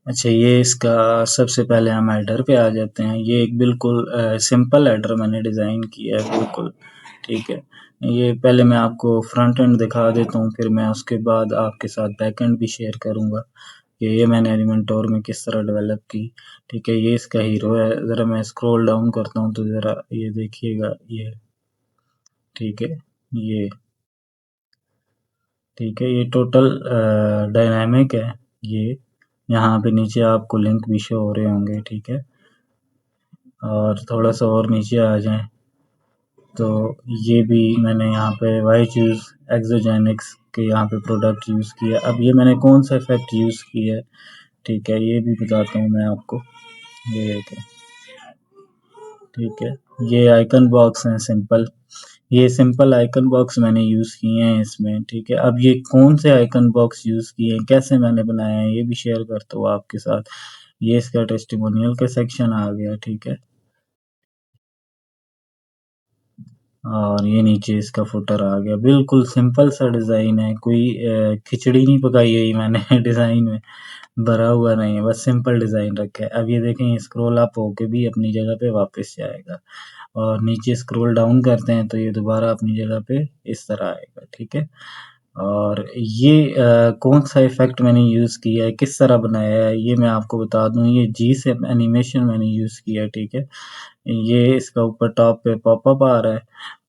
अच्छा, ये इसका सबसे पहले हम हेडर पे आ जाते हैं। ये एक बिल्कुल सिंपल हेडर मैंने डिज़ाइन किया है बिल्कुल, ठीक है। ये पहले मैं आपको फ्रंट एंड दिखा देता हूँ, फिर मैं उसके बाद आपके साथ बैक एंड भी शेयर करूँगा कि ये मैंने एलिमेंटोर में किस तरह डेवलप की, ठीक है। ये इसका हीरो है, ज़रा मैं स्क्रॉल डाउन करता हूँ तो ज़रा ये देखिएगा, ये ठीक है, ये ठीक है, ये टोटल डायनामिक है ये। यहाँ पे नीचे आपको लिंक भी शो हो रहे होंगे, ठीक है। और थोड़ा सा और नीचे आ जाएं तो ये भी मैंने यहाँ पे वाई चूज़ एक्सोजेनिक्स के यहाँ पे प्रोडक्ट यूज़ किया। अब ये मैंने कौन सा इफेक्ट यूज़ किया है, ठीक है, ये भी बताता हूँ मैं आपको। ये देखें, ठीक है, ये आइकन बॉक्स हैं सिंपल। ये सिंपल आइकन बॉक्स मैंने यूज़ किए हैं इसमें, ठीक है। अब ये कौन से आइकन बॉक्स यूज़ किए हैं, कैसे मैंने बनाए हैं, ये भी शेयर करता हूँ आपके साथ। ये इसका टेस्टिमोनियल का सेक्शन आ गया, ठीक है। और ये नीचे इसका फुटर आ गया। बिल्कुल सिंपल सा डिज़ाइन है, कोई खिचड़ी नहीं पकाई है मैंने डिज़ाइन में, भरा हुआ नहीं है, बस सिंपल डिज़ाइन रखा है। अब ये देखें, स्क्रॉल अप होके भी अपनी जगह पे वापस जाएगा और नीचे स्क्रॉल डाउन करते हैं तो ये दोबारा अपनी जगह पे इस तरह आएगा, ठीक है। और ये कौन सा इफेक्ट मैंने यूज़ किया है, किस तरह बनाया है, ये मैं आपको बता दूं। ये जी से एनिमेशन मैंने यूज़ किया है, ठीक है। ये इसका ऊपर टॉप पे पॉपअप आ रहा है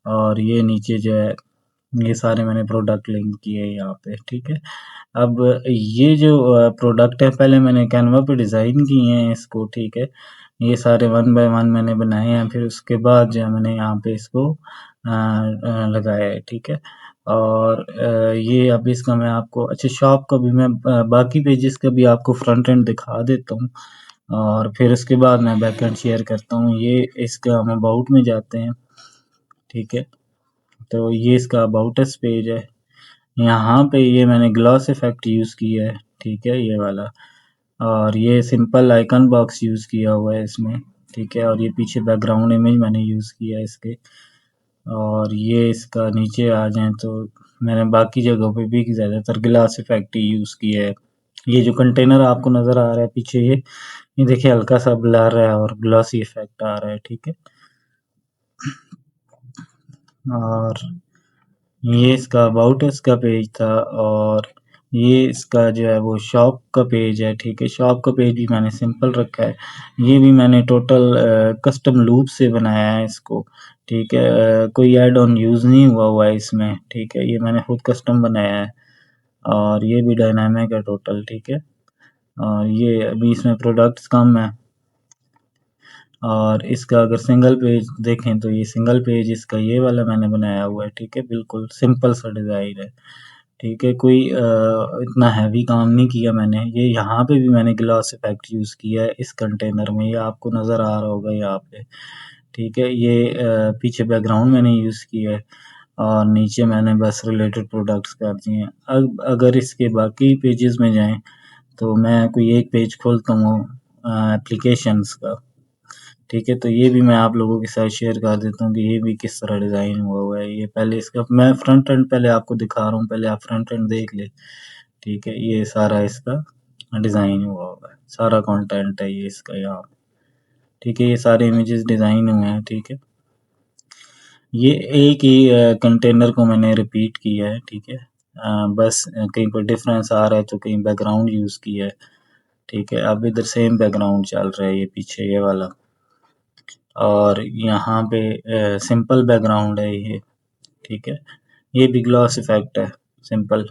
और ये नीचे जो है, ये सारे मैंने प्रोडक्ट लिंक किए हैं यहाँ पे, ठीक है। अब ये जो प्रोडक्ट है, पहले मैंने कैनवा पे डिज़ाइन किए हैं इसको, ठीक है। ये सारे वन बाय वन मैंने बनाए हैं, फिर उसके बाद जो है मैंने यहाँ पे इसको लगाया है, ठीक है। और ये अभी इसका मैं आपको, अच्छा, शॉप का भी मैं बाकी पेजेस का भी आपको फ्रंट एंड दिखा देता हूँ और फिर उसके बाद मैं बैक एंड शेयर करता हूँ। ये इसका हम अबाउट में जाते हैं, ठीक है। तो ये इसका अबाउट अस पेज है। यहाँ पे ये मैंने ग्लॉस इफेक्ट यूज़ किया है, ठीक है, ये वाला। और ये सिंपल आइकन बॉक्स यूज़ किया हुआ है इसमें, ठीक है। और ये पीछे बैकग्राउंड इमेज मैंने यूज़ किया है इसके। और ये इसका नीचे आ जाएँ तो मैंने बाकी जगहों पे भी ज़्यादातर ग्लास इफेक्ट ही यूज़ किया है। ये जो कंटेनर आपको नज़र आ रहा है पीछे, ये देखिए हल्का सा ब्लर है और ग्लॉसी इफेक्ट आ रहा है, ठीक है। और ये इसका अबाउट अस का पेज था और ये इसका जो है वो शॉप का पेज है, ठीक है। शॉप का पेज भी मैंने सिंपल रखा है। ये भी मैंने टोटल कस्टम लूप से बनाया है इसको, ठीक है। कोई ऐड ऑन यूज़ नहीं हुआ है इसमें, ठीक है। ये मैंने खुद कस्टम बनाया है और ये भी डायनामिक है टोटल, ठीक है। और ये अभी इसमें प्रोडक्ट्स कम है और इसका अगर सिंगल पेज देखें तो ये सिंगल पेज इसका ये वाला मैंने बनाया हुआ है, ठीक है। बिल्कुल सिंपल सा डिज़ाइन है, ठीक है। कोई इतना हैवी काम नहीं किया मैंने। ये यहाँ पे भी मैंने ग्लास इफेक्ट यूज़ किया है इस कंटेनर में, ये आपको नज़र आ रहा होगा यहाँ पे, ठीक है। ये पीछे बैकग्राउंड मैंने यूज़ किया है और नीचे मैंने बस रिलेटेड प्रोडक्ट्स कर दिए हैं। अब अगर इसके बाकी पेजेस में जाएं तो मैं कोई एक पेज खोलता हूँ एप्लीकेशंस का, ठीक है। तो ये भी मैं आप लोगों के साथ शेयर कर देता हूँ कि ये भी किस तरह डिज़ाइन हुआ हुआ है। ये पहले इसका मैं फ्रंट एंड पहले आपको दिखा रहा हूँ, पहले आप फ्रंट एंड देख ले, ठीक है। ये सारा इसका डिज़ाइन हुआ हुआ है, सारा कंटेंट है ये इसका यहाँ, ठीक है। ये सारे इमेजेस डिज़ाइन हुए हैं, ठीक है। ये एक ही कंटेनर को मैंने रिपीट किया है, ठीक है। बस कहीं पर डिफरेंस आ रहा है तो कहीं बैकग्राउंड यूज़ किया है, ठीक है। अब इधर सेम बैकग्राउंड चल रहा है, ये पीछे ये वाला। और यहाँ पे सिंपल बैकग्राउंड है ये, ठीक है। ये भी ग्लॉस इफेक्ट है सिंपल,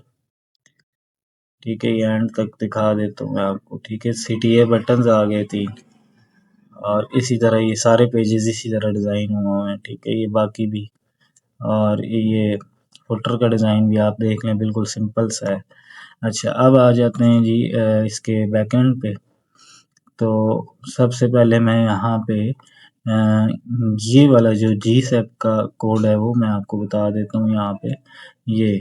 ठीक है। ये एंड तक दिखा देता हूँ मैं आपको, ठीक है। CTA बटन्स आ गए 3 और इसी तरह ये सारे पेजेस इसी तरह डिज़ाइन हुए हैं, ठीक है। ये बाकी भी, और ये फुटर का डिज़ाइन भी आप देख लें, बिल्कुल सिंपल सा है। अच्छा, अब आ जाते हैं जी इसके बैकएंड पे। तो सबसे पहले मैं यहाँ पे ये वाला जो GSAP का कोड है वो मैं आपको बता देता हूँ यहाँ पे, ये,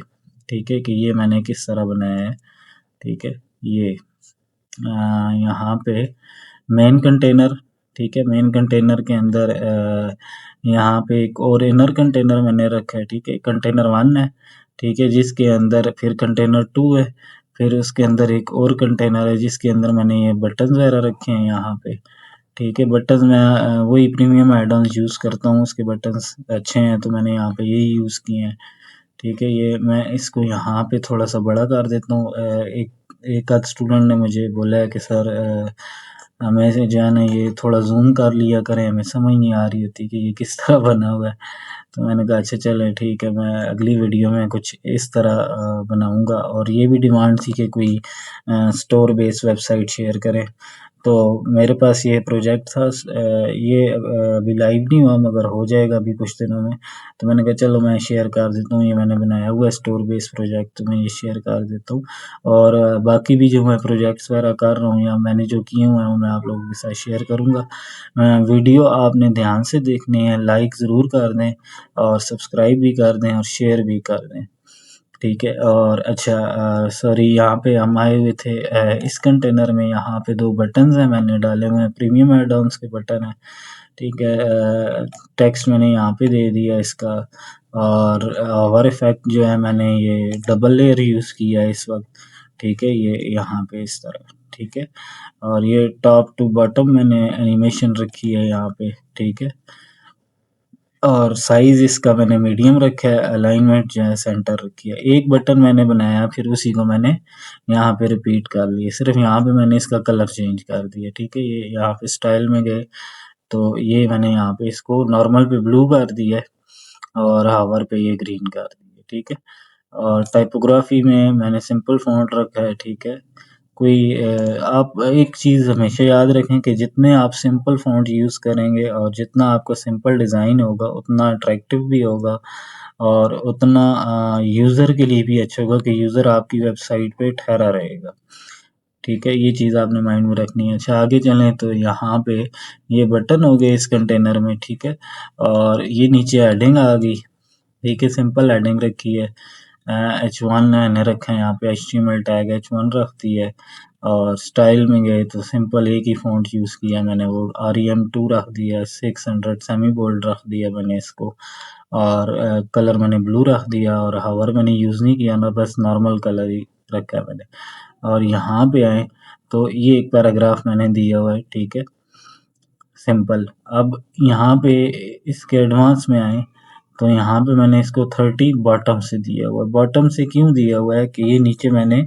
ठीक है, कि ये मैंने किस तरह बनाया है, ठीक है। ये यहाँ पे मेन कंटेनर, ठीक है। मेन कंटेनर के अंदर यहाँ पे एक और इनर कंटेनर मैंने रखा है, ठीक है। कंटेनर 1 है, ठीक है, जिसके अंदर फिर कंटेनर 2 है, फिर उसके अंदर एक और कंटेनर है जिसके अंदर मैंने ये बटन्स वगैरह रखे हैं यहाँ पे, ठीक है। बटन्स मैं वही प्रीमियम एड ऑन्स यूज़ करता हूँ, उसके बटन्स अच्छे हैं तो मैंने यहाँ पे यही यूज़ किए हैं, ठीक है। ये मैं इसको यहाँ पे थोड़ा सा बड़ा कर देता हूँ। एक एक आध स्टूडेंट ने मुझे बोला है कि सर हमें से जो है ना ये थोड़ा जूम कर लिया करें, हमें समझ नहीं आ रही होती कि ये किस तरह बना हुआ है। तो मैंने कहा अच्छा चलें ठीक है, मैं अगली वीडियो में कुछ इस तरह बनाऊंगा। और ये भी डिमांड थी कि कोई स्टोर बेस्ड वेबसाइट शेयर करें, तो मेरे पास ये प्रोजेक्ट था। ये अभी लाइव नहीं हुआ मगर हो जाएगा अभी कुछ दिनों में, तो मैंने कहा चलो मैं शेयर कर देता हूँ। ये मैंने बनाया हुआ है स्टोर बेस्ड प्रोजेक्ट, तो मैं ये शेयर कर देता हूँ। और बाकी भी जो मैं प्रोजेक्ट्स वगैरह कर रहा हूँ या मैंने जो किए हुए हैं वो मैं आप लोगों के साथ शेयर करूँगा। वीडियो आपने ध्यान से देखनी है, लाइक ज़रूर कर दें और सब्सक्राइब भी कर दें और शेयर भी कर दें, ठीक है। और अच्छा सॉरी, यहाँ पे हम आए हुए थे इस कंटेनर में, यहाँ पे 2 बटन्स हैं मैंने डाले हुए हैं, प्रीमियम एड ऑन्स के बटन हैं, ठीक है। टेक्स्ट मैंने यहाँ पे दे दिया इसका। और ओवर इफेक्ट जो है मैंने ये डबल लेयर यूज़ किया है इस वक्त, ठीक है। ये यहाँ पे इस तरह, ठीक है। और ये टॉप टू बॉटम मैंने एनिमेशन रखी है यहाँ पे, ठीक है। और साइज़ इसका मैंने मीडियम रखा है, अलाइनमेंट जो है सेंटर रखी है। एक बटन मैंने बनाया फिर उसी को मैंने यहाँ पे रिपीट कर लिया, सिर्फ यहाँ पे मैंने इसका कलर चेंज कर दिया, ठीक है। ये यहाँ पे स्टाइल में गए तो ये मैंने यहाँ पे इसको नॉर्मल पे ब्लू कर दिया है और हावर पे ये ग्रीन कर दिया, ठीक है। और टाइपोग्राफी में मैंने सिंपल फ़ॉन्ट रखा है, ठीक है। कोई आप एक चीज़ हमेशा याद रखें कि जितने आप सिंपल फ़ॉन्ट यूज़ करेंगे और जितना आपका सिंपल डिज़ाइन होगा उतना अट्रैक्टिव भी होगा और उतना यूज़र के लिए भी अच्छा होगा कि यूज़र आपकी वेबसाइट पे ठहरा रहेगा, ठीक है। ये चीज़ आपने माइंड में रखनी है। अच्छा आगे चलें तो यहाँ पे ये बटन हो गए इस कंटेनर में, ठीक है। और ये नीचे हेडिंग आ गई, ठीक है, सिंपल हेडिंग रखी है। H1 मैंने रखा है यहाँ पे, HTML टैग H1 रख दिया है। और स्टाइल में गए तो सिंपल एक ही फ़ॉन्ट यूज़ किया मैंने, वो REM2 रख दिया, 600 सेमी बोल्ड रख दिया मैंने इसको। और कलर मैंने ब्लू रख दिया और हावर मैंने यूज़ नहीं किया ना, बस नॉर्मल कलर ही रखा है मैंने। और यहाँ पे आए तो ये एक पैराग्राफ मैंने दिया हुआ है, ठीक है, सिंपल। अब यहाँ पे इसके एडवांस में आए तो यहाँ पे मैंने इसको 30 बॉटम से दिया हुआ है। बॉटम से क्यों दिया हुआ है कि ये नीचे मैंने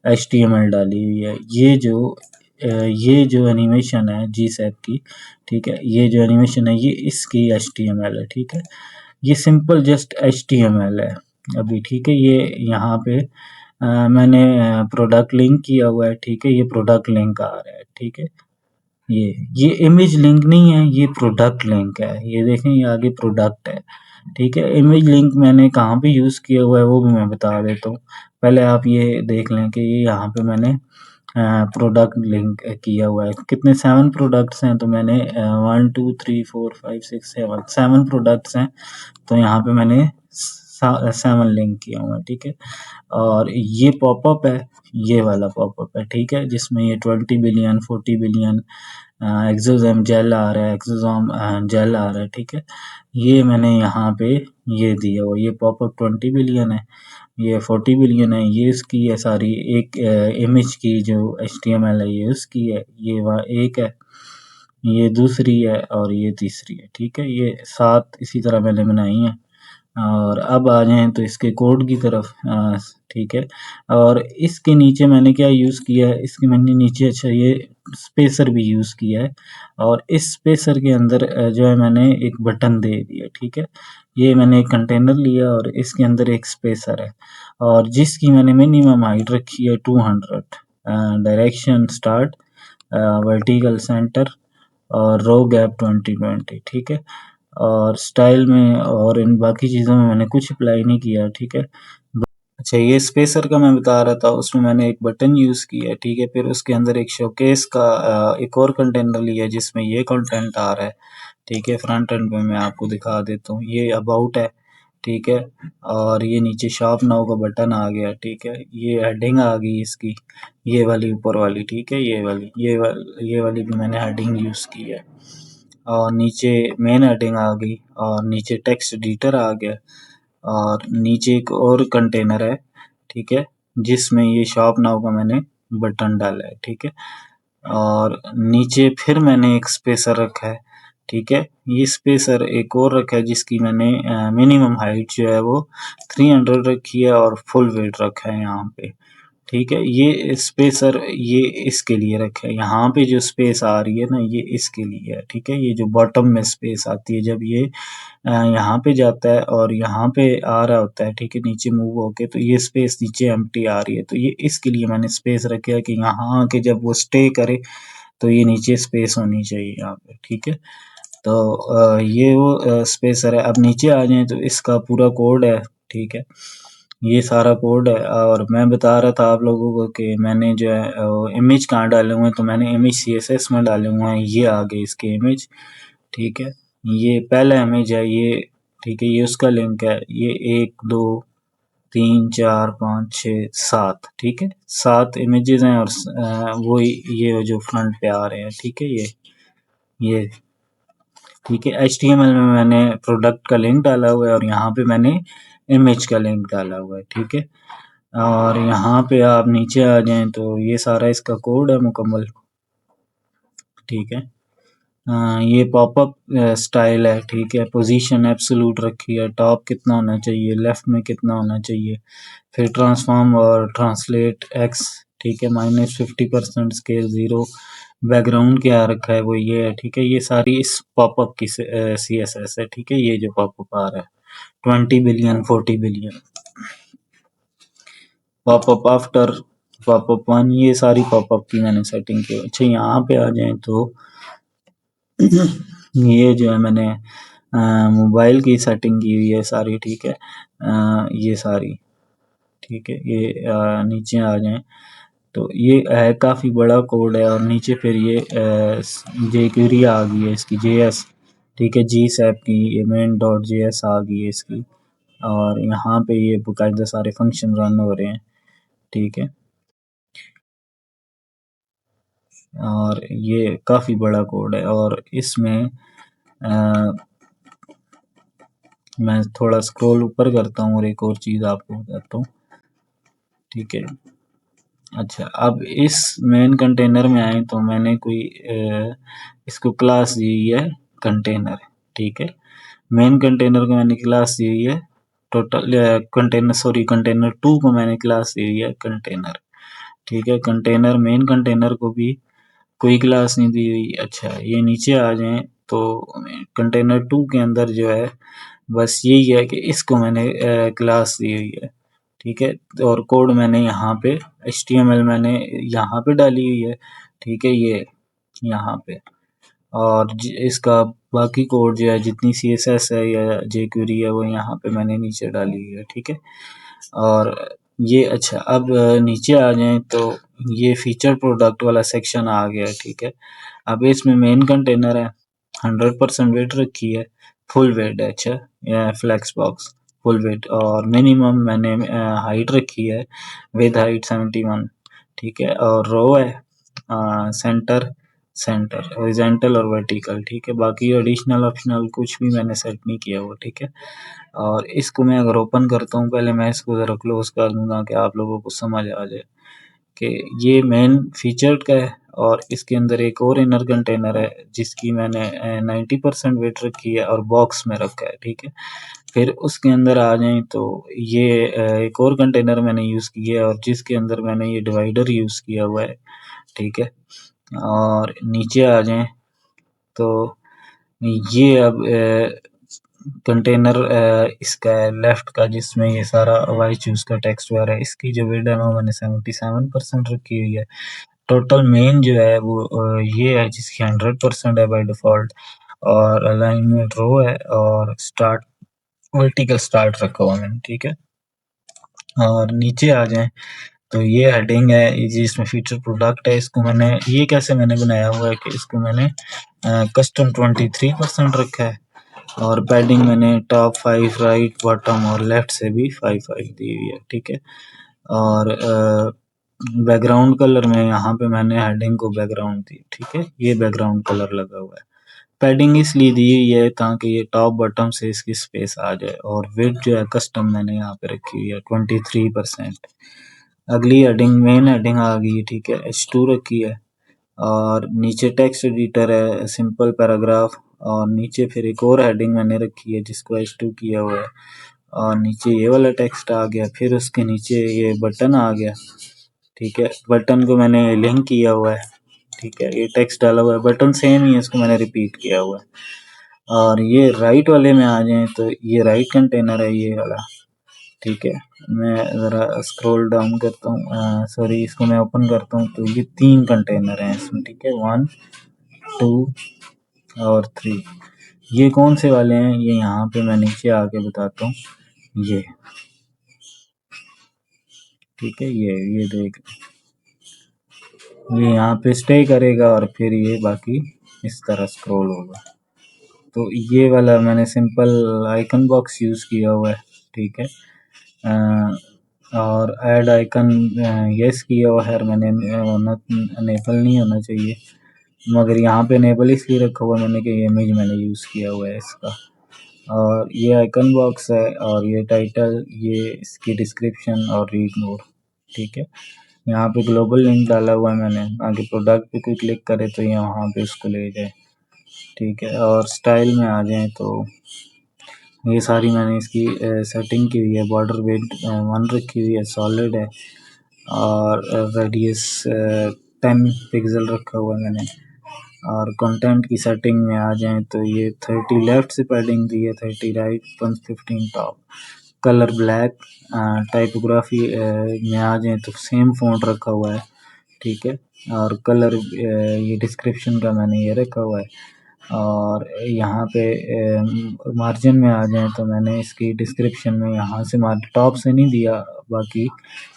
HTML डाली हुई है। ये जो एनिमेशन है GSAP की, ठीक है, ये जो एनिमेशन है ये इसकी HTML है, ठीक है। ये सिंपल जस्ट HTML है अभी, ठीक है। ये यहाँ पे मैंने प्रोडक्ट लिंक किया हुआ है, ठीक है। ये प्रोडक्ट लिंक आ रहा है, ठीक है। ये इमेज लिंक नहीं है, ये प्रोडक्ट लिंक है। ये देखें ये आगे प्रोडक्ट है, ठीक है। इमेज लिंक मैंने कहाँ पे यूज़ किया हुआ है वो भी मैं बता देता हूँ। पहले आप ये देख लें कि ये यहाँ पे मैंने प्रोडक्ट लिंक किया हुआ है। कितने 7 प्रोडक्ट्स हैं तो मैंने 1 2 3 4 5 6 7 प्रोडक्ट्स हैं, तो यहाँ पे मैंने 7 लिंक किया हुआ है, ठीक है। और ये पॉपअप है, ये वाला पॉपअप है, ठीक है, जिसमें ये 20 बिलियन 40 बिलियन एक्सोसोम जेल आ रहा है, एक्सोसोम जेल आ रहा है, ठीक है। ये मैंने यहाँ पे ये दिया हुआ, ये पॉपअप 20 बिलियन है, ये 40 बिलियन है, ये इसकी है सारी। एक इमेज की जो HTML है ये उसकी है, ये वहाँ एक है, ये दूसरी है और ये तीसरी है, ठीक है। ये 7 इसी तरह मैंने बनाई हैं। और अब आ जाएँ तो इसके कोड की तरफ, ठीक है। और इसके नीचे मैंने क्या यूज़ किया है, इसके मैंने नीचे अच्छा ये स्पेसर भी यूज़ किया है। और इस स्पेसर के अंदर जो है मैंने एक बटन दे दिया, ठीक है। ये मैंने एक कंटेनर लिया और इसके अंदर एक स्पेसर है और जिसकी मैंने मिनिमम हाइट रखी है 200, डायरेक्शन स्टार्ट, वर्टिकल सेंटर और रो गैप 20-20, ठीक है। और स्टाइल में और इन बाकी चीज़ों में मैंने कुछ अप्लाई नहीं किया, ठीक है। अच्छा ये स्पेसर का मैं बता रहा था, उसमें मैंने एक बटन यूज़ किया है, ठीक है। फिर उसके अंदर एक शोकेस का एक और कंटेनर लिया जिसमें ये कंटेंट आ रहा है, ठीक है। फ्रंट एंड में मैं आपको दिखा देता हूँ, ये अबाउट है, ठीक है। और ये नीचे शॉप नाउ का बटन आ गया, ठीक है। ये हेडिंग आ गई इसकी, ये वाली ऊपर वाली, ठीक है। ये वाली भी मैंने हेडिंग यूज़ की है। और नीचे मेन हेडिंग आ गई और नीचे टेक्स्ट एडिटर आ गया और नीचे एक और कंटेनर है, ठीक है। जिसमें ये शॉप नाउ का मैंने बटन डाला है, ठीक है। और नीचे फिर मैंने एक स्पेसर रखा है, ठीक है। ये स्पेसर एक और रखा है जिसकी मैंने मिनिमम हाइट जो है वो 300 रखी है और फुल वेट रखा है यहाँ पे, ठीक है। ये स्पेसर ये इसके लिए रखा है, यहाँ पे जो स्पेस आ रही है ना ये इसके लिए है, ठीक है। ये जो बॉटम में स्पेस आती है जब ये यहाँ पे जाता है और यहाँ पे आ रहा होता है, ठीक है, नीचे मूव होके, तो ये स्पेस नीचे एम्प्टी आ रही है, तो ये इसके लिए मैंने स्पेस रखा है कि यहाँ आके जब वो स्टे करे तो ये नीचे स्पेस होनी चाहिए यहाँ पे, ठीक है। तो ये वो स्पेसर है। अब नीचे आ जाएं तो इसका पूरा कोड है, ठीक है। ये सारा कोड है और मैं बता रहा था आप लोगों को कि मैंने जो है इमेज कहाँ डाले हुए हैं, तो मैंने इमेज CSS में डाले हुए हैं। ये आ गए इसके इमेज, ठीक है। ये पहला इमेज है ये, ठीक है, ये उसका लिंक है। ये 1 2 3 4 5 6 7, ठीक है, 7 इमेजेस हैं और वो ये जो फ्रंट पे आ रहे हैं, ठीक है। ये ठीक है। HTML में मैंने प्रोडक्ट का लिंक डाला हुआ है और यहाँ पे मैंने इमेज का लिंक डाला हुआ है, ठीक है। और यहाँ पे आप नीचे आ जाएं तो ये सारा इसका कोड है मुकम्मल, ठीक है। ये पॉपअप स्टाइल है, ठीक है। पोजीशन एब्सोल्यूट रखी है, टॉप कितना होना चाहिए, लेफ्ट में कितना होना चाहिए, फिर ट्रांसफॉर्म और ट्रांसलेट एक्स, ठीक है, -50% स्केल 0, बैकग्राउंड क्या रखा है वो ये है, ठीक है। ये सारी इस पॉपअप की CSS है, ठीक है। ये जो पॉपअप आ रहा है 20 billion 40 billion popup after popup 1, ये सारी पॉपअप की मैंने सेटिंग की। अच्छा यहाँ पे आ जाए तो ये जो है मैंने मोबाइल की सेटिंग की हुई है सारी, ठीक है। ये सारी, ठीक है। ये नीचे आ जाएं तो ये है काफ़ी बड़ा कोड है और नीचे फिर ये jQuery आ गई है इसकी JS, ठीक है। GSAP की ये main.js आ गई है इसकी और यहाँ पे ये बाकायदा सारे फंक्शन रन हो रहे हैं, ठीक है। और ये काफ़ी बड़ा कोड है और इसमें मैं थोड़ा स्क्रॉल ऊपर करता हूँ और एक और चीज़ आपको बताता हूँ, ठीक है। अच्छा, अब इस मेन कंटेनर में आए तो मैंने कोई इसको क्लास दी हुई है कंटेनर, ठीक है। मेन कंटेनर को मैंने क्लास दी हुई है टोटल कंटेनर 2 को मैंने क्लास दी हुई है कंटेनर, ठीक है। कंटेनर मेन कंटेनर को भी कोई क्लास नहीं दी हुई। अच्छा, ये नीचे आ जाएं तो कंटेनर 2 के अंदर जो है बस यही है कि इसको मैंने क्लास दी हुई है, ठीक है। और कोड मैंने यहाँ पे HTML मैंने यहाँ पे डाली हुई है, ठीक है, ये यहाँ पे। और इसका बाकी कोड जो है जितनी CSS है या jQuery है वो यहाँ पे मैंने नीचे डाली हुई है, ठीक है। और ये अच्छा, अब नीचे आ जाएं तो ये फीचर प्रोडक्ट वाला सेक्शन आ गया है, ठीक है। अब इसमें मेन कंटेनर है, 100% वेट रखी है, फुल वेट है, अच्छा, या फ्लेक्स बॉक्स फुल वेट, और मिनिमम मैंने हाइट रखी है विद हाइट 71, ठीक है। और रो है सेंटर सेंटर हॉरिजॉन्टल और वर्टिकल, ठीक है। बाकी एडिशनल ऑप्शनल कुछ भी मैंने सेट नहीं किया हुआ, ठीक है। और इसको मैं अगर ओपन करता हूँ, पहले मैं इसको ज़रा क्लोज कर दूंगा कि आप लोगों को समझ आ जाए कि ये मेन फीचर का है। और इसके अंदर एक और इनर कंटेनर है जिसकी मैंने 90% वेट रखी है और बॉक्स में रखा है, ठीक है। फिर उसके अंदर आ जाएं तो ये एक और कंटेनर मैंने यूज़ किया है और जिसके अंदर मैंने ये डिवाइडर यूज़ किया हुआ है, ठीक है। और नीचे आ जाएं तो ये अब कंटेनर इसका है लेफ्ट का, जिसमें ये सारा वाई चूज का टेक्स्ट वगैरह है। इसकी जो विड्थ है वो मैंने 77% रखी हुई है। टोटल मेन जो है वो ये है जिसकी 100% है बाय डिफॉल्ट। और अलाइनमेंट रो है और स्टार्ट वर्टिकल स्टार्ट रखा हुआ मैंने, ठीक है। और नीचे आ जाएं तो ये हेडिंग है जिसमें फीचर प्रोडक्ट है। इसको मैंने ये कैसे मैंने बनाया हुआ है कि इसको मैंने कस्टम 23% रखा है और पैडिंग मैंने टॉप 5 राइट बॉटम और लेफ्ट से भी 5 दी हुई है, ठीक है। और बैकग्राउंड कलर में यहाँ पे मैंने हेडिंग को बैकग्राउंड दी, ठीक है। ये बैकग्राउंड कलर लगा हुआ है। पैडिंग इसलिए दी हुई है ताकि ये टॉप बॉटम से इसकी स्पेस आ जाए। और विड्थ जो है कस्टम मैंने यहाँ पे रखी हुई है 23%, अगली हेडिंग मेन हेडिंग आ गई है, ठीक है, H2 रखी है, और नीचे टेक्स्ट एडिटर है, सिंपल पैराग्राफ, और नीचे फिर एक और हेडिंग मैंने रखी है जिसको H2 किया हुआ है, और नीचे ये वाला टेक्स्ट आ गया, फिर उसके नीचे ये बटन आ गया, ठीक है, बटन को मैंने लिंक किया हुआ है, ठीक है, ये टेक्स्ट डाला हुआ है, बटन सेम ही है, इसको मैंने रिपीट किया हुआ है। और ये राइट वाले में आ जाएं तो ये राइट कंटेनर है ये वाला, ठीक है, मैं ज़रा स्क्रॉल डाउन करता हूँ, सॉरी इसको मैं ओपन करता हूँ, तो ये 3 कंटेनर हैं इसमें, ठीक है, 1 2 और 3। ये कौन से वाले हैं, ये यहाँ पे मैं नीचे आके बताता हूँ, ये, ठीक है, ये देख, ये यहाँ पे स्टे करेगा और फिर ये बाकी इस तरह स्क्रॉल होगा। तो ये वाला मैंने सिंपल आइकन बॉक्स यूज़ किया हुआ है, ठीक है, और ऐड आइकन यस किया हुआ है, मैंने अनेबल नहीं होना चाहिए, मगर यहाँ पे अनेबल इसलिए रखा हुआ मैंने कि ये इमेज मैंने यूज़ किया हुआ है इसका। और ये आइकन बॉक्स है, और ये टाइटल, ये इसकी डिस्क्रिप्शन और रीड मोर, ठीक है, यहाँ पे ग्लोबल लिंक डाला हुआ है मैंने, आगे प्रोडक्ट पे कोई क्लिक करे तो ये वहाँ पे उसको ले जाए, ठीक है। और स्टाइल में आ जाएँ तो ये सारी मैंने इसकी सेटिंग की हुई है, बॉर्डर वेट 1 रखी हुई है, सॉलिड है, और रेडियस 10 पिक्सल रखा हुआ है मैंने। और कंटेंट की सेटिंग में आ जाएँ तो ये 30 लेफ्ट से पैडिंग दी है, 30 right, 115 top, colour black, typography में आ जाएँ तो सेम फ़ॉन्ट रखा हुआ है, ठीक है, और कलर ये डिस्क्रिप्शन का मैंने ये रखा हुआ है। और यहाँ पे मार्जिन में आ जाएँ तो मैंने इसकी डिस्क्रिप्शन में यहाँ से टॉप से नहीं दिया, बाकी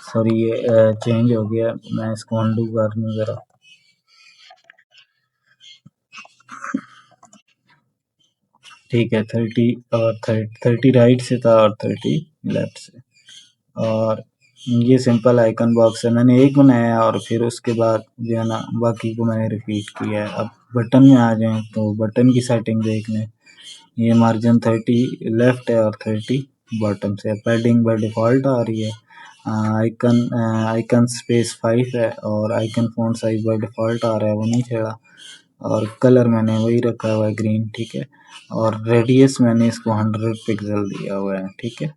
सॉरी ये चेंज हो गया, मैं इसको अनडू कर लूँ ज़रा, ठीक है, 30 और 30 राइट से था और 30 लेफ्ट से। और ये सिंपल आइकन बॉक्स है, मैंने एक बनाया और फिर उसके बाद जो है ना बाकी को मैंने रिपीट किया है। अब बटन में आ जाएँ तो बटन की सेटिंग देख लें, ये मार्जिन 30 लेफ्ट है और 30 बॉटम से, पैडिंग बाय डिफ़ॉल्ट आ रही है, आइकन स्पेस 5 है, और icon font size by default आ रहा है, वो नहीं छेड़ा, और कलर मैंने वही रखा हुआ है ग्रीन, ठीक है, और रेडियस मैंने इसको 100 पिक्सल दिया हुआ है, ठीक है।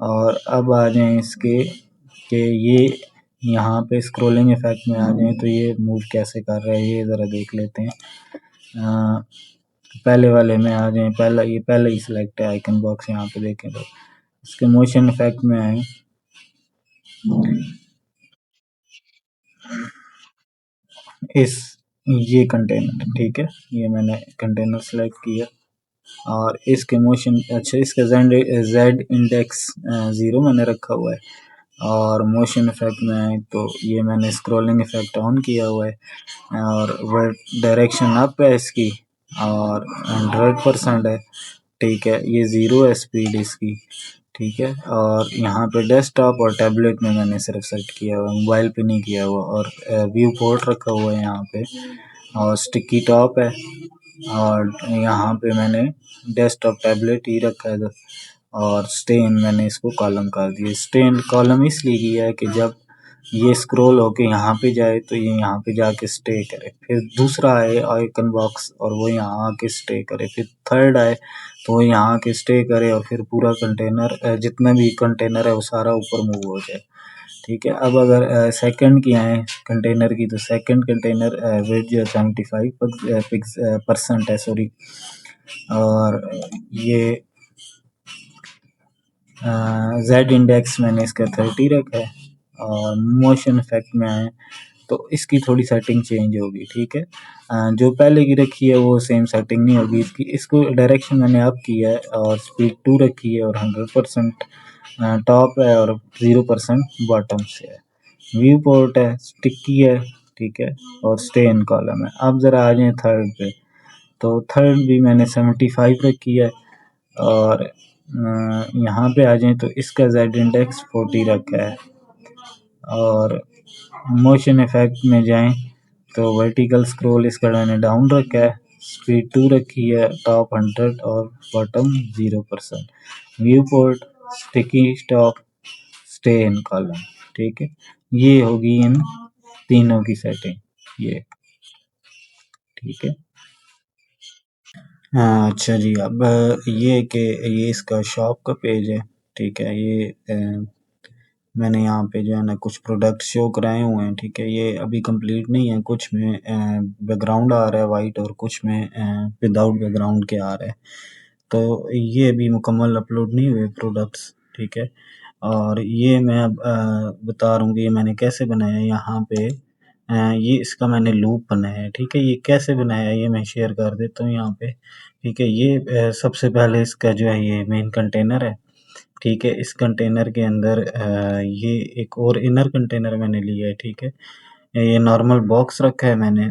और अब आ जाएँ इसके कि ये यहाँ पे स्क्रॉलिंग इफ़ेक्ट में आ जाएँ तो ये मूव कैसे कर रहा है ये ज़रा देख लेते हैं। पहले वाले में आ जाएँ, ये पहले ही सिलेक्ट है आइकन बॉक्स, यहाँ पे देखें तो इसके मोशन इफ़ेक्ट में आएँ, इस ये कंटेनर, ठीक है, ये मैंने कंटेनर सेलेक्ट किया, और इसके मोशन, अच्छा इसका जेड इंडेक्स 0 मैंने रखा हुआ है, और मोशन इफ़ेक्ट में आए तो ये मैंने स्क्रॉलिंग इफ़ेक्ट ऑन किया हुआ है, और वर्ड डायरेक्शन अप है इसकी, और 100% है, ठीक है, ये 0 है स्पीड इसकी, ठीक है, और यहाँ पे डेस्कटॉप और टैबलेट में मैंने सिर्फ सेट किया हुआ है, मोबाइल पे नहीं किया हुआ, और व्यू पोर्ट रखा हुआ है यहाँ पे, और स्टिकी टॉप है, और यहाँ पे मैंने डेस्कटॉप टैबलेट ही रखा है, और स्टेन मैंने इसको कॉलम कर दिया। स्टेन कॉलम इसलिए किया है कि जब ये स्क्रॉल होके यहाँ पे जाए तो ये यहाँ पे जाके स्टे करे, फिर दूसरा आए आइकन बॉक्स और वो यहाँ आके स्टे करे, फिर थर्ड आए तो वो यहाँ आके स्टे करे, और फिर पूरा कंटेनर जितना भी कंटेनर है वो सारा ऊपर मूव हो जाए, ठीक है। अब अगर सेकंड की आए कंटेनर की, तो सेकंड कंटेनर वेट जो है 75% है, सॉरी, और ये जेड इंडेक्स मैंने इसका 30 रखा है, और मोशन इफेक्ट में आए तो इसकी थोड़ी सेटिंग चेंज होगी, ठीक है, जो पहले की रखी है वो सेम सेटिंग नहीं होगी इसकी, इसको डायरेक्शन मैंने अप किया है, और स्पीड 2 रखी है, और 100% टॉप है, और 0% बॉटम से है, व्यू पोर्ट है, स्टिकी है, ठीक है, और स्टे इन कॉलम है। अब ज़रा आ जाए थर्ड पे, तो थर्ड भी मैंने 75 रखी है, और यहाँ पे आ जाएँ तो इसका जेड इंडेक्स 40 रखा है, और मोशन इफेक्ट में जाएँ तो वर्टिकल स्क्रॉल इसका मैंने डाउन रखा है, स्पीड 2 रखी है, टॉप 100 और bottom 0%, view port, sticky stock, stay in column, ठीक है। ये होगी इन तीनों की सेटिंग, ये ठीक है। हाँ अच्छा जी, अब ये कि ये इसका शॉप का पेज है, ठीक है। ये मैंने यहाँ पे जो है ना कुछ प्रोडक्ट शो कराए हुए हैं, ठीक है। ये अभी कंप्लीट नहीं है, कुछ में बैकग्राउंड आ रहा है वाइट और कुछ में विदाउट बैकग्राउंड के आ रहा है। तो ये अभी मुकम्मल अपलोड नहीं हुए प्रोडक्ट्स, ठीक है। और ये मैं अब बता रहा हूँ कि ये मैंने कैसे बनाया है। यहाँ पे ये इसका मैंने लूप बनाया है, ठीक है। ये कैसे बनाया है ये मैं शेयर कर देता हूँ यहाँ पे, ठीक है। ये सबसे पहले इसका जो है ये मेन कंटेनर है, ठीक है। इस कंटेनर के अंदर ये एक और इनर कंटेनर मैंने लिया है, ठीक है। ये नॉर्मल बॉक्स रखा है मैंने,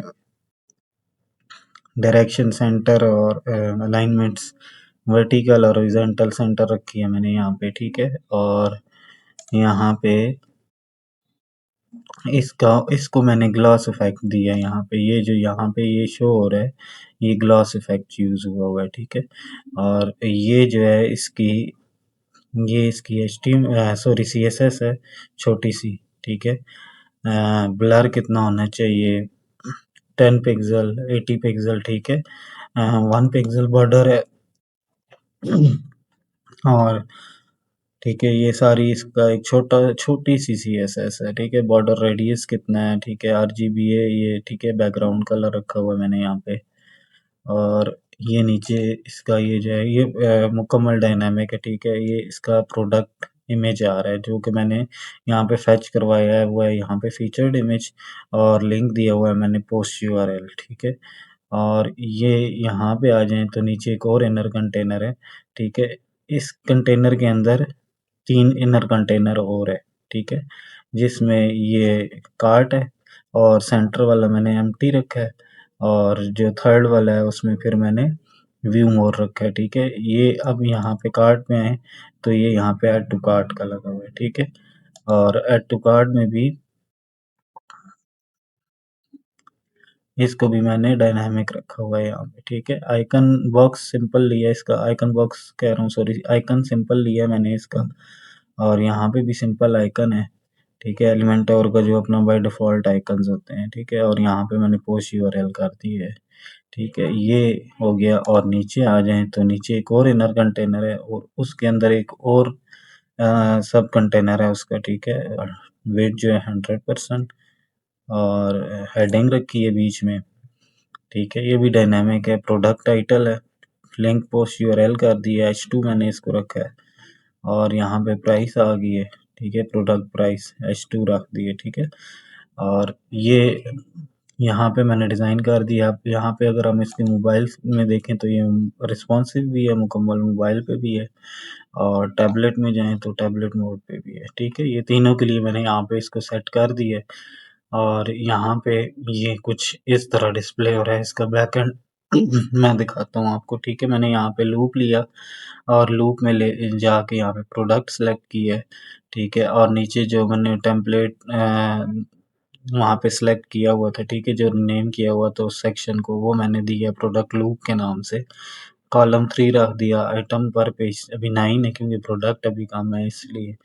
डायरेक्शन सेंटर और अलाइनमेंट्स वर्टिकल और हॉरिजॉन्टल सेंटर रखी है मैंने यहाँ पे, ठीक है। और यहाँ पे इसको मैंने ग्लॉस इफेक्ट दिया है यहाँ पे। ये जो यहाँ पे ये शो हो रहा है ये ग्लॉस इफेक्ट यूज हुआ है, ठीक है। और ये जो है ये इसकी सॉरी CSS है छोटी सी, ठीक है। ब्लर कितना होना चाहिए, 10 पिक्सल 80 पिक्सल, ठीक है। 1 पिक्सल बॉर्डर है और ठीक है। ये सारी इसका एक छोटी सी CSS है, ठीक है। बॉर्डर रेडियस कितना है, ठीक है। RGB है ये, ठीक है। बैकग्राउंड कलर रखा हुआ है मैंने यहाँ पे। और ये नीचे इसका ये जो है ये मुकम्मल डायनामिक है, ठीक है। ये इसका प्रोडक्ट इमेज आ रहा है जो कि मैंने यहाँ पे फेच करवाया है, वो है यहाँ पे फीचर्ड इमेज और लिंक दिया हुआ है मैंने पोस्ट URL, ठीक है। और ये यहाँ पे आ जाएं तो नीचे एक और इनर कंटेनर है, ठीक है। इस कंटेनर के अंदर 3 इनर कंटेनर और है, ठीक है। जिसमें ये कार्ट है और सेंटर वाला मैंने एम्प्टी रखा है और जो थर्ड वाला है उसमें फिर मैंने व्यू मोर रखा है, ठीक है। ये अब यहाँ पे कार्ट में आए तो ये यहाँ पे ऐड टू कार्ट का लगा हुआ है, ठीक है। और ऐड टू कार्ट में भी इसको भी मैंने डायनामिक रखा हुआ है यहाँ पे, ठीक है। आइकन बॉक्स सिंपल लिया है इसका, आइकन बॉक्स कह रहा हूँ सॉरी, आइकन सिंपल लिया है मैंने इसका। और यहाँ पे भी सिंपल आइकन है, ठीक है। एलिमेंटोर का जो अपना बाय डिफ़ॉल्ट आइकन्स होते हैं, ठीक है। और यहाँ पे मैंने पोस्ट URL कर दी है, ठीक है। ये हो गया। और नीचे आ जाएँ तो नीचे एक और इनर कंटेनर है और उसके अंदर एक और सब कंटेनर है उसका, ठीक है। वेट जो है 100% और हेडिंग रखी है बीच में, ठीक है। ये भी डायनामिक है। प्रोडक्ट टाइटल है, लिंक पोस्ट URL कर दी है, H2 मैंने इसको रखा है। और यहाँ पे प्राइस आ गई है, ठीक है। प्रोडक्ट प्राइस H2 रख दी है, ठीक है। और ये यहाँ पे मैंने डिज़ाइन कर दिया। अब यहाँ पे अगर हम इसके मोबाइल में देखें तो ये रिस्पॉन्सिव भी है, मुकम्मल मोबाइल पे भी है। और टैबलेट में जाएँ तो टैबलेट मोड पे भी है, ठीक है। ये तीनों के लिए मैंने यहाँ पे इसको सेट कर दिया है। और यहाँ पे ये कुछ इस तरह डिस्प्ले हो रहा है इसका बैकएंड मैं दिखाता हूँ आपको, ठीक है। मैंने यहाँ पे लूप लिया और लूप में ले जाके यहाँ पे प्रोडक्ट सेलेक्ट किया है, ठीक है। और नीचे जो मैंने टेम्पलेट वहाँ पे सिलेक्ट किया हुआ था, ठीक है, जो नेम किया हुआ था उस सेक्शन को, वो मैंने दिया प्रोडक्ट लूप के नाम से। कॉलम 3 रख दिया, आइटम पर पेज अभी 9 है क्योंकि प्रोडक्ट अभी कम है इसलिए।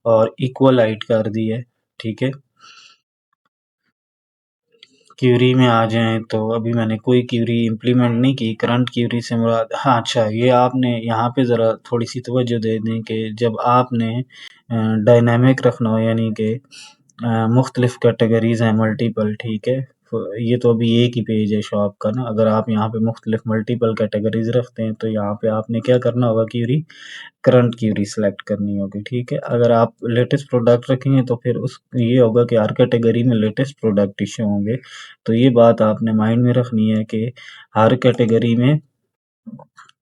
और इक्वल हाइट कर दी है, ठीक है। क्यूरी में आ जाएँ तो अभी मैंने कोई क्यूरी इम्प्लीमेंट नहीं की। करंट क्यूरी से मुराद, हाँ अच्छा, ये आपने यहाँ पे ज़रा थोड़ी-सी तवज्जो दे दें कि जब आपने डायनामिक रखना हो यानी कि मुख्तलिफ कैटेगरीज़ हैं मल्टीपल, ठीक है। ये तो अभी एक ही पेज है शॉप का ना, अगर आप यहाँ पे मुख्तलिफ मल्टीपल कैटेगरीज़ रखते हैं तो यहाँ पे आपने क्या करना होगा, क्यूरी करंट क्यूरी सेलेक्ट करनी होगी, ठीक है। अगर आप लेटेस्ट प्रोडक्ट रखेंगे तो फिर उस ये होगा कि हर कैटेगरी में लेटेस्ट प्रोडक्ट इश्यू होंगे। तो ये बात आपने माइंड में रखनी है कि हर कैटेगरी में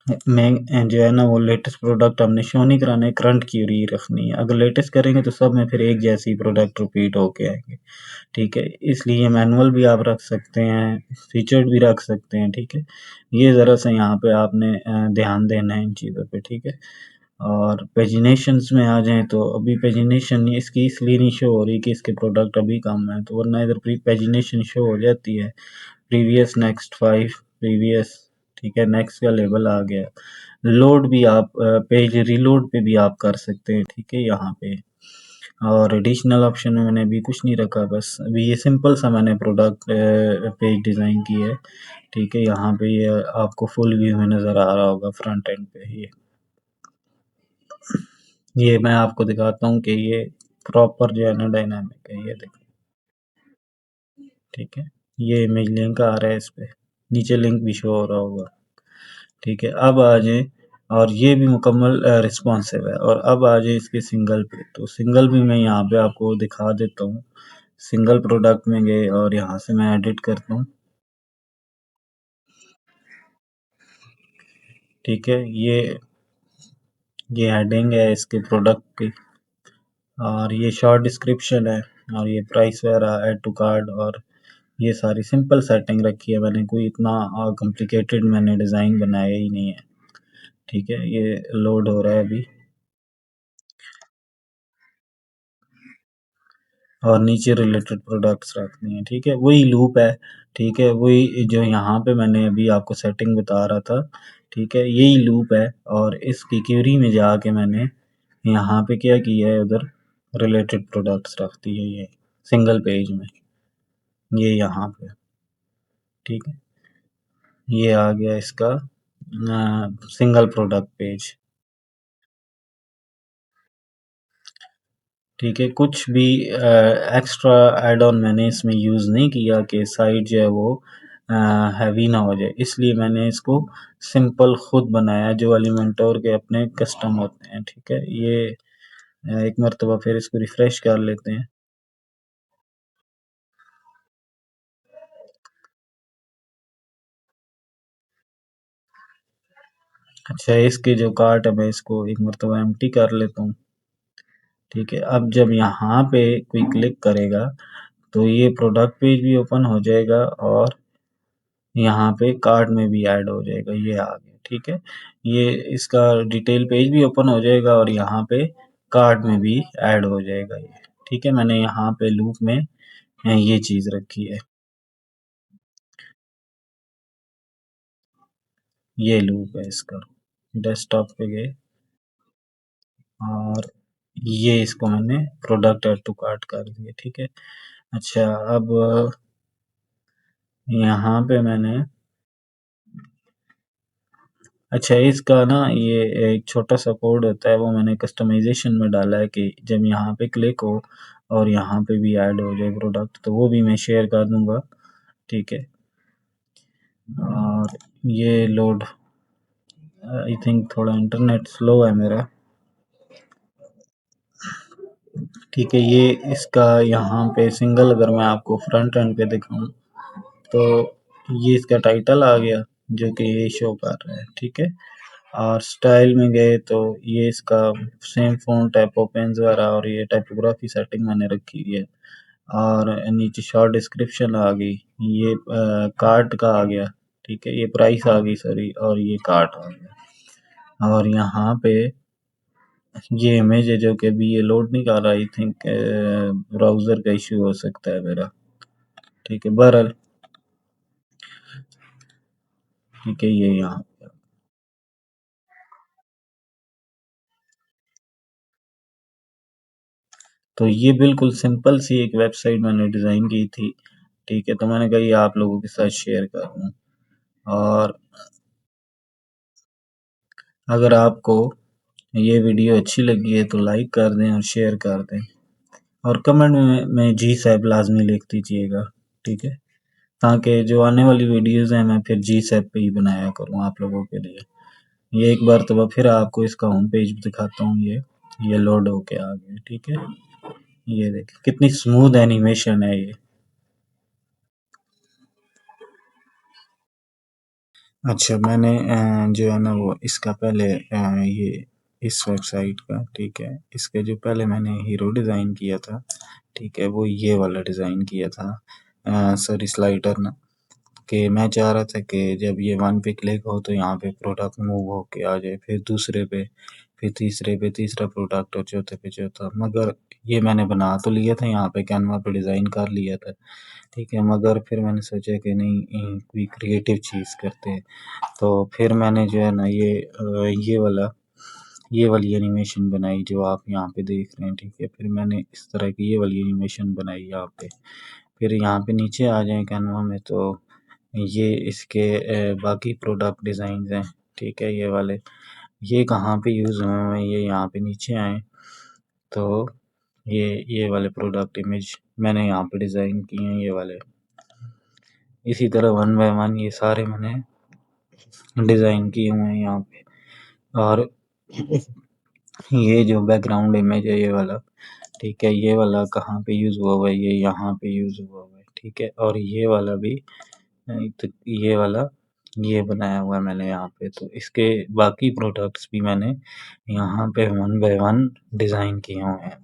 जो है ना वो लेटेस्ट प्रोडक्ट हमने शो नहीं कराने, करंट क्यूरी रखनी है। अगर लेटेस्ट करेंगे तो सब में फिर एक जैसी प्रोडक्ट रिपीट होके आएंगे, ठीक है। इसलिए मैनुअल भी आप रख सकते हैं, फीचर्ड भी रख सकते हैं, ठीक है। ये ज़रा सा यहाँ पे आपने ध्यान देना है इन चीज़ों पे, ठीक है। और पेजिनेशंस में आ जाएँ तो अभी पेजिनेशन इसकी इसलिए नहीं शो हो रही कि इसके प्रोडक्ट अभी कम हैं, तो वरना इधर पेजिनेशन शो हो जाती है। प्रीवियस नेक्स्ट 5 प्रीवियस, ठीक है। नेक्स्ट का लेबल आ गया। लोड भी आप पेज रीलोड पे भी आप कर सकते हैं, ठीक है। यहाँ पे और एडिशनल ऑप्शन में मैंने अभी कुछ नहीं रखा, बस अभी ये सिंपल सा मैंने प्रोडक्ट पेज डिज़ाइन की है, ठीक है। यहाँ पे ये आपको फुल व्यू में नज़र आ रहा होगा फ्रंट एंड पे। ये मैं आपको दिखाता हूँ कि ये प्रॉपर जो है ना डायनामिक है, ये देखो, ठीक है। ये इमेज लिंक आ रहा है इस पे, नीचे लिंक भी शो हो रहा होगा, ठीक है। अब आ जाए, और ये भी मुकम्मल रिस्पॉन्सिव है। और अब आ जाए इसके सिंगल पे, तो सिंगल भी मैं यहाँ पे आपको दिखा देता हूँ। सिंगल प्रोडक्ट में गए और यहाँ से मैं एडिट करता हूँ, ठीक है। ये हेडिंग है इसके प्रोडक्ट की, और ये शॉर्ट डिस्क्रिप्शन है, और ये प्राइस वगैरह, ऐड टू कार्ड, और ये सारी सिंपल सेटिंग रखी है मैंने, कोई इतना कॉम्प्लिकेटेड मैंने डिज़ाइन बनाया ही नहीं है, ठीक है। ये लोड हो रहा है अभी, और नीचे रिलेटेड प्रोडक्ट्स रखनी है, ठीक है। वही लूप है, ठीक है, वही जो यहाँ पे मैंने अभी आपको सेटिंग बता रहा था, ठीक है, यही लूप है। और इसकी क्वेरी में जाके मैंने यहाँ पे क्या किया है, उधर रिलेटेड प्रोडक्ट्स रख दिए, ये सिंगल पेज में, ये यहाँ पे, ठीक है। ये आ गया इसका सिंगल प्रोडक्ट पेज, ठीक है। कुछ भी एक्स्ट्रा एड ऑन मैंने इसमें यूज़ नहीं किया कि साइट जो है वो हैवी ना हो जाए, इसलिए मैंने इसको सिंपल खुद बनाया, जो एलिमेंटोर के अपने कस्टम होते हैं, ठीक है। ये एक मरतबा फिर इसको रिफ्रेश कर लेते हैं। अच्छा, इसके जो कार्ट है मैं इसको एक मरतबा एम्प्टी कर लेता हूँ, ठीक है। अब जब यहाँ पे कोई क्लिक करेगा तो ये प्रोडक्ट पेज भी ओपन हो जाएगा, और यहाँ पे कार्ट में भी ऐड हो जाएगा, ये आ गया, ठीक है। ये इसका डिटेल पेज भी ओपन हो जाएगा, और यहाँ पे कार्ट में भी ऐड हो जाएगा ये, ठीक है। मैंने यहाँ पे लूप में ये चीज़ रखी है, ये लूप है इसका। डेस्कटॉप पे गए, और ये इसको मैंने प्रोडक्ट ऐड टू कार्ट कर दिया, ठीक है। अच्छा, अब यहाँ पे मैंने, अच्छा, इसका ना ये एक छोटा सा कोड होता है, वो मैंने कस्टमाइजेशन में डाला है कि जब यहाँ पे क्लिक हो और यहाँ पे भी ऐड हो जाए प्रोडक्ट, तो वो भी मैं शेयर कर दूंगा, ठीक है। और ये लोड, आई थिंक थोड़ा इंटरनेट स्लो है मेरा, ठीक है। ये इसका यहाँ पे सिंगल, अगर मैं आपको फ्रंट एंड पे दिखाऊं, तो ये इसका टाइटल आ गया, जो कि ये शो कर रहा है, ठीक है। और स्टाइल में गए तो ये इसका सेम फ़ॉन्ट है, पोपेंस वगैरह, और ये टाइपोग्राफी सेटिंग मैंने रखी हुई है। और नीचे शॉर्ट डिस्क्रिप्शन आ गई, ये कार्ट का आ गया, ठीक है। ये प्राइस आ गई, सॉरी, और ये कार्ट आ गया। और यहाँ पे ये इमेज है, जो कि अभी ये लोड नहीं कर रहा, आई थिंक ब्राउज़र का इशू हो सकता है मेरा, ठीक है। बहरहाल, ठीक है, ये यहाँ, तो ये बिल्कुल सिंपल सी एक वेबसाइट मैंने डिज़ाइन की थी, ठीक है। तो मैंने कहा ये आप लोगों के साथ शेयर कर दूँ। और अगर आपको ये वीडियो अच्छी लगी है तो लाइक कर दें और शेयर कर दें, और कमेंट में जी साहब लाजमी लिख दीजिएगा, ठीक है। ताकि जो आने वाली वीडियोज़ हैं मैं फिर जी साहब पे ही बनाया करूँ आप लोगों के लिए। ये एक बार तो फिर आपको इसका होम पेज दिखाता हूँ, ये लोड होके आ गया, ठीक है। ये देखिए कितनी स्मूथ एनिमेशन है ये। अच्छा, मैंने जो है ना वो इसका पहले ये इस वेबसाइट का, ठीक है, इसके जो पहले मैंने हीरो डिज़ाइन किया था, ठीक है, वो ये वाला डिज़ाइन किया था, सॉरी, स्लाइडर ना, कि मैं चाह रहा था कि जब ये वन पे क्लिक हो तो यहाँ पे प्रोडक्ट मूव होके आ जाए, फिर दूसरे पे, फिर तीसरे पे तीसरा प्रोडक्ट, और चौथे पे चौथा। मगर ये मैंने बना तो लिया था, यहाँ पे कैनवा पे डिज़ाइन कर लिया था, ठीक है। मगर फिर मैंने सोचा कि नहीं, कोई क्रिएटिव चीज़ करते हैं, तो फिर मैंने जो है ना ये वाला ये वाली एनिमेशन बनाई जो आप यहाँ पे देख रहे हैं, ठीक है। फिर मैंने इस तरह की ये वाली एनिमेशन बनाई यहाँ पे। फिर यहाँ पे नीचे आ जाएँ कैनवा में तो ये इसके बाकी प्रोडक्ट डिज़ाइंस हैं, ठीक है, ये वाले। ये कहाँ पे यूज़ हुए हैं, ये यहाँ पे नीचे आएँ तो ये वाले प्रोडक्ट इमेज मैंने यहाँ पे डिज़ाइन किए हैं, ये वाले। इसी तरह वन बाय वन ये सारे मैंने डिज़ाइन किए हुए हैं यहाँ पे। और ये जो बैकग्राउंड इमेज है ये वाला, ठीक है, ये वाला कहाँ पे यूज़ हुआ हुआ है, ये यहाँ पे यूज़ हुआ हुआ है, ठीक है। और ये वाला भी तो ये वाला ये बनाया हुआ है मैंने यहाँ पे। तो इसके बाकी प्रोडक्ट्स भी मैंने यहाँ पे वन बाय वन डिज़ाइन किए हुए हैं।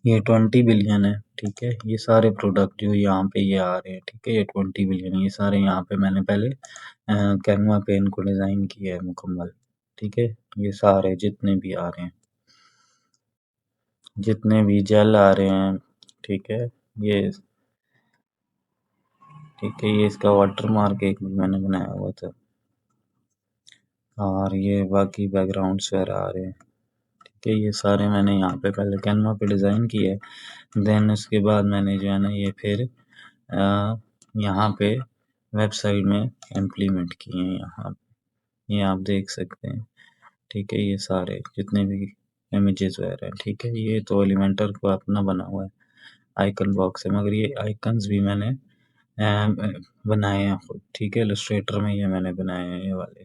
ये 20 बिलियन है, ठीक है। ये सारे प्रोडक्ट जो यहाँ पे ये आ रहे हैं, ठीक है, ये 20 बिलियन है। ये सारे यहाँ पे मैंने पहले कैनवा पे इनको डिज़ाइन किया है मुकम्मल, ठीक है। ये सारे जितने भी आ रहे हैं, जितने भी जेल आ रहे हैं, ठीक है, ये ठीक है। ये इसका वाटर मार्क एक भी मैंने बनाया हुआ था। और ये बाकी बैकग्राउंड्स वगैरह आ रहे हैं, ठीक है। ये सारे मैंने यहाँ पे पहले कैनवा पे डिज़ाइन किए, देन उसके बाद मैंने जो है ना ये फिर यहाँ पे वेबसाइट में इम्प्लीमेंट किए हैं यहाँ, ये आप देख सकते हैं, ठीक है। ये सारे जितने भी इमेजेस वगैरह हैं, ठीक है। ये तो एलिमेंटर का अपना बना हुआ है आइकन बॉक्स है, मगर ये आइकन्स भी मैंने बनाए हैं खुद, ठीक है। इलस्ट्रेटर में ये मैंने बनाए हैं ये वाले।